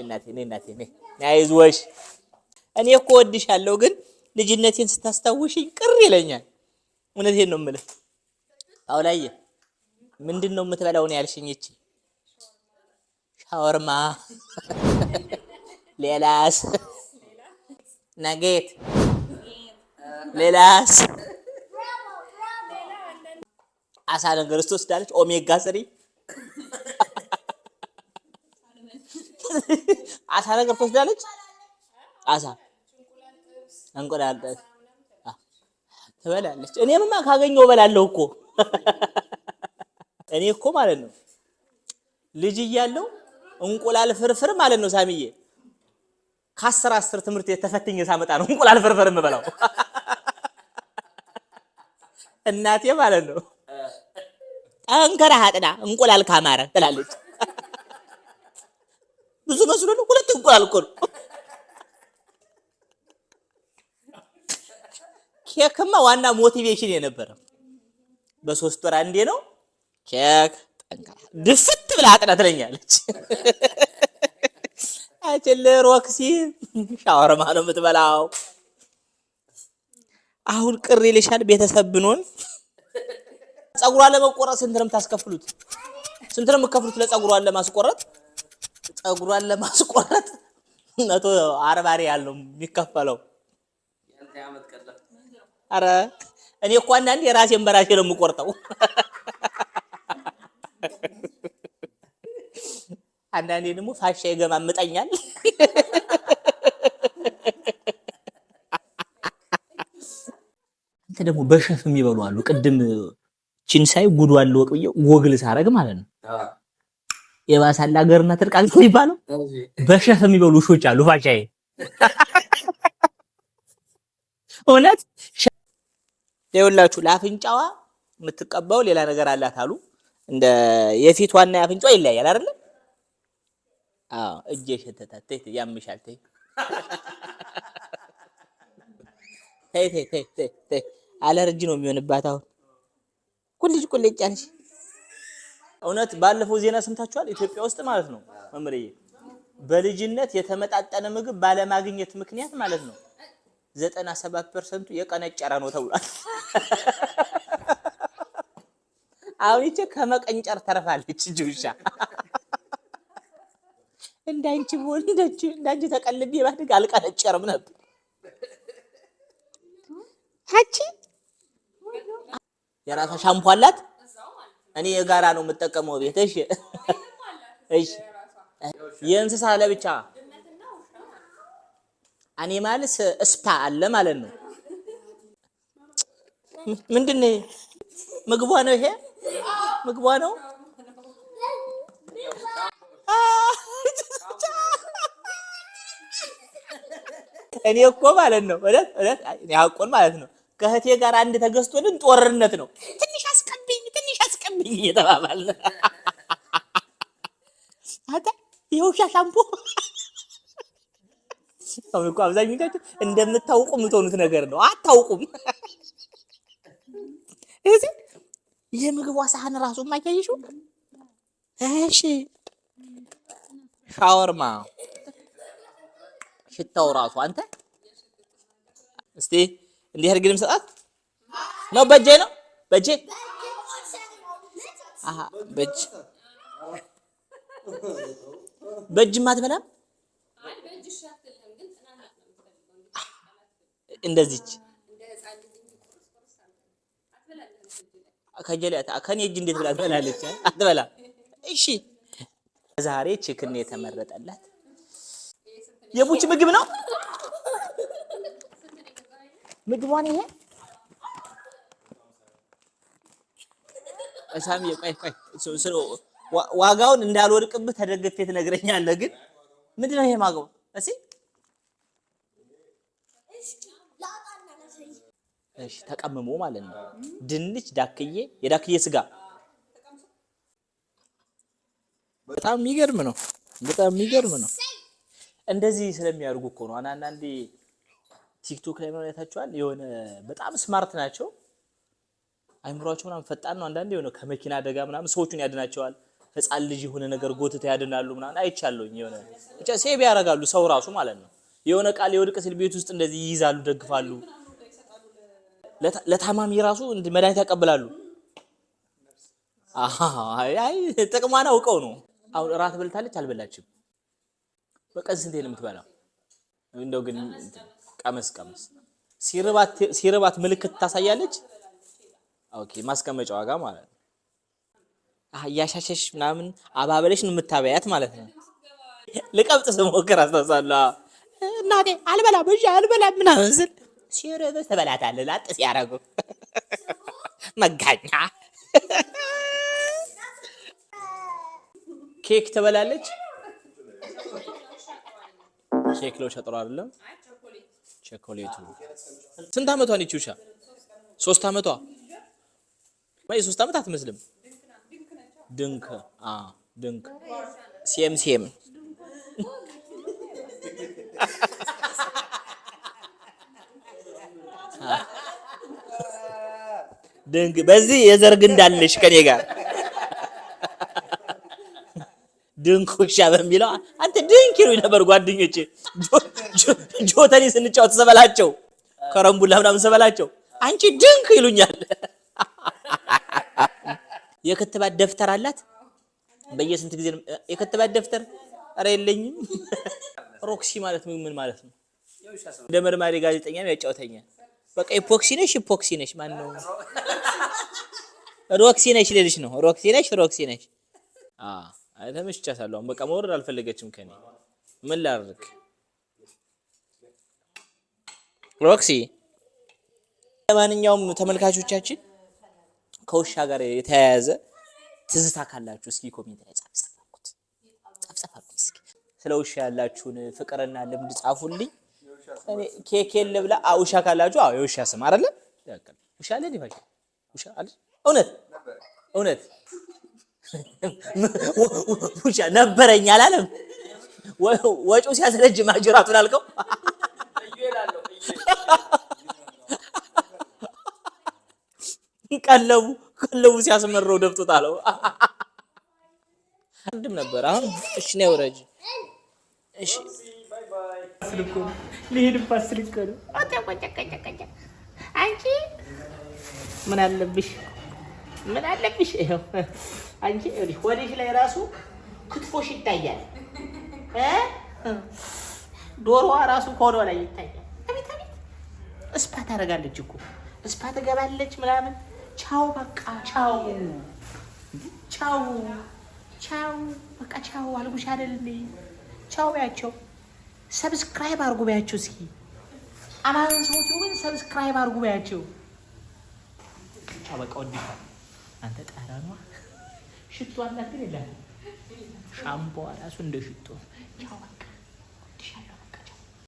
እናቴ አይዞሽ እኔ እኮ ወድሻለሁ ግን ልጅነቴን ስታስታውሽኝ ቅር ይለኛል እውነቴን ነው የምልህ አውላዬ ምንድነው የምትበላው ነው ያልሽኝ እቺ ሻወርማ ሌላስ ናጌት ሌላስ አሳ ነገር ስትወስዳለች ኦሜጋ 3 አሳ ነገር ትወስዳለች አሳ እንቁላል ትበላለች እኔማ ካገኘው እበላለሁ እኮ እኔ እኮ ማለት ነው ልጅ እያለሁ እንቁላል ፍርፍር ማለት ነው ሳሚዬ ከ10 ትምህርት የተፈተኝ ሳመጣ ነው እንቁላል ፍርፍር የምበላው እናቴ ማለት ነው አንከራ አጥና እንቁላል ካማረ ትላለች ብዙ መስሎ ነው ሁለት እንቁላል እኮ ነው ኬክማ ዋና ሞቲቬሽን የነበረ በ3 ወር አንዴ ነው ኬክ ጠንካራ ድፍት ብላ አጥና ትለኛለች አጨለ ሮክሲ ሻወርማ ነው የምትበላው አሁን ቅር ይልሻል ቤተሰብ ብንሆን ጸጉሯን ለመቆረጥ ስንት ነው የምታስከፍሉት ስንት ነው የምትከፍሉት ለጸጉሯን ለማስቆረጥ ጸጉሯን ለማስቆረጥ 140 ሪያል ነው የሚከፈለው ያንተ ያመት ቀለ አረ እኔ እኮ አንዳንዴ የራሴን በራሴ ነው የምቆርጠው አንዳንዴ ደግሞ ፋሻ ይገማምጠኛል አንተ ደግሞ በሸፍ የሚበሉ አሉ ቅድም ቺንሳይ ጉዷን ለወቅብዬ ጎግል ሳረግ ማለት ነው የባሳላ ሀገርና ትርቃን ይባላል በሸፍ የሚበሉ ሾች አሉ ፋሻዬ እውነት ይኸውላችሁ ለአፍንጫዋ የምትቀባው ሌላ ነገር አላት አሉ እንደ የፊቷና የአፍንጫዋ ይለያያል አይደል አዎ እጄ ሸተታት ያምሻል ተይ አለርጂ ነው የሚሆንባት አሁን ቁልጭ ያለሽ እውነት ባለፈው ዜና ሰምታችኋል ኢትዮጵያ ውስጥ ማለት ነው መምሬ በልጅነት የተመጣጠነ ምግብ ባለማግኘት ምክንያት ማለት ነው 97% የቀነጨረ ነው ተብሏል አሁን እቺ ከመቀንጨር ተረፋለች ጁሻ እንዳንቺ ወልደች እንዳንቺ ተቀልቤ ባድግ አልቀነጨርም ነበር አቺ የራሷ ሻምፖ አላት እኔ የጋራ ነው የምጠቀመው ቤት እሺ የእንስሳ ለብቻ አኒማልስ ስፓ አለ ማለት ነው ምንድነው ምግቧ ነው ይሄ ምግቧ ነው እኔ እኮ ማለት ነው እለት ያቆን ማለት ነው ከህቴ ጋር አንድ ተገዝቶልን ጦርነት ነው ትንሽ አስቀብኝ እየተባባልን አታ የውሻ ሻምፖ አሁን እኮ አብዛኞቻችሁ እንደምታውቁ የምትሆኑት ነገር ነው አታውቁም እዚህ የምግቧ ሳህን ራሱ ማያይሽው እሺ ሻወርማ ሽታው ራሱ አንተ እስቲ እንዴ አድርገንም ሰጣት ነው በጄ አሃ በጅ ማትበላም እንደዚች ከጀለታ ከኔ እጅ እንዴት ብላ ትበላለች አትበላ እሺ ዛሬ ቺክን የተመረጠላት የቡች ምግብ ነው ምግቧን ይሄ እሳም የቆይ ዋጋውን እንዳልወድቅብህ ተደግፌ ትነግረኛለህ ግን ምንድነው ይሄ ማገው እሺ እሺ ተቀምሞ ማለት ነው ድንች ዳክዬ የዳክዬ ስጋ በጣም የሚገርም ነው እንደዚህ ስለሚያርጉ እኮ ነው አንዳንዴ ቲክቶክ ላይ ነው ያታችኋል የሆነ በጣም ስማርት ናቸው አይምሮአቸው ምናምን ፈጣን ነው አንዳንዴ የሆነ ከመኪና አደጋ ምናምን ሰዎችን ያድናቸዋል ህፃን ልጅ የሆነ ነገር ጎትተው ያድናሉ ምናምን አይቻለሁኝ። የሆነ ብቻ ሴቭ ያደርጋሉ ሰው ራሱ ማለት ነው። የሆነ ቃል የወድቅ ሲል ቤት ውስጥ እንደዚህ ይይዛሉ፣ ደግፋሉ። ለታማሚ ራሱ መድኃኒት ያቀብላሉ። አይ ጥቅሟን አውቀው ነው። አሁን እራት በልታለች አልበላችም፣ በቀን ስንቴ ነው የምትበላው? እንደው ግን ቀመስ ሲርባት ምልክት ታሳያለች። ኦኬ ማስቀመጫዋ ጋር ማለት ነው። እያሻሸሽ ምናምን አባበለሽ ነው የምታበያት ማለት ነው። ልቀብጥ ስሞክር አስታውሳለሁ። እናቴ አልበላም ምናምን ስል ሲርብህ ትበላታለህ ላጥ ሲያደርጉ መጋኛ። ኬክ ትበላለች። ኬክ ለው ሸጥሮ አይደለም ቸኮሌቱ። ስንት አመቷ ነች ውሻ? 3 አመቷ። ማይ 3 አመት አትመስልም። ድንክ ድንክ ሲኤም ድንክ በዚህ የዘርግ እንዳለሽ ከኔ ጋር ድንክ ውሻ በሚለው አንተ ድንክ ይሉኝ ነበር ጓደኞቼ። ጆተኒ ስንጫወት ሰበላቸው ከረምቡላ ምናምን ሰበላቸው አንቺ ድንክ ይሉኛል። የክትባት ደፍተር አላት። በየስንት ጊዜ የክትባት ደፍተር? ኧረ የለኝም። ሮክሲ ማለት ምን ማለት ነው? እንደ መርማሪ ጋዜጠኛ ነው ያጫውተኛል። በቃ ኢፖክሲ ነሽ ማን ነው? ሮክሲ ነሽ ልልሽ ነው። ሮክሲ ነሽ። ተመችቻታለሁ። በቃ መውረድ አልፈለገችም ከኔ። ምን ላድርግ? ሮክሲ። ለማንኛውም ተመልካቾቻችን ከውሻ ጋር የተያያዘ ትዝታ ካላችሁ እስኪ ኮሜንት ላይ ጻፉት እስኪ። ስለ ውሻ ያላችሁን ፍቅርና ልምድ ጻፉልኝ። እኔ ኬኬን ልብላ። ውሻ ካላችሁ የውሻ ስም አይደለ? ውሻ አለ ዲፋሽ ውሻ አለ። እውነት ውሻ ነበረኝ አላለም? ወጪው ሲያስረጅ ማጅራቱን አልከው። ቀለቡ ሲያስመረው ደፍቶታለው። አንድም ነበር። አሁን እሺ ነው ወራጅ። እሺ ስልኩ ልሄድባት ስልኩ አጣቆጨቀጨቀጨ። አንቺ ምን አለብሽ? ይሄው አንቺ ወዲህ ላይ ራሱ ክትፎሽ ይታያል። ዶሮዋ ራሱ ኮዶ ላይ ይታያል። አቤት እስፓ ታደርጋለች እኮ እስፓ ትገባለች ምናምን። ቻው በቃ ቻው በቃ ቻው አልኩሽ አይደል እንዴ? ቻው ያቸው። ሰብስክራይብ አድርጉ በያቸው እስኪ። አማን ሰውቱ ምን ሰብስክራይብ አድርጉ በያቸው። ቻው በቃ ወዲህ አንተ ጣራኗ ሽቶ አላት ግን ይላል ሻምፖ ራሱ እንደ ሽቶ። ቻው በቃ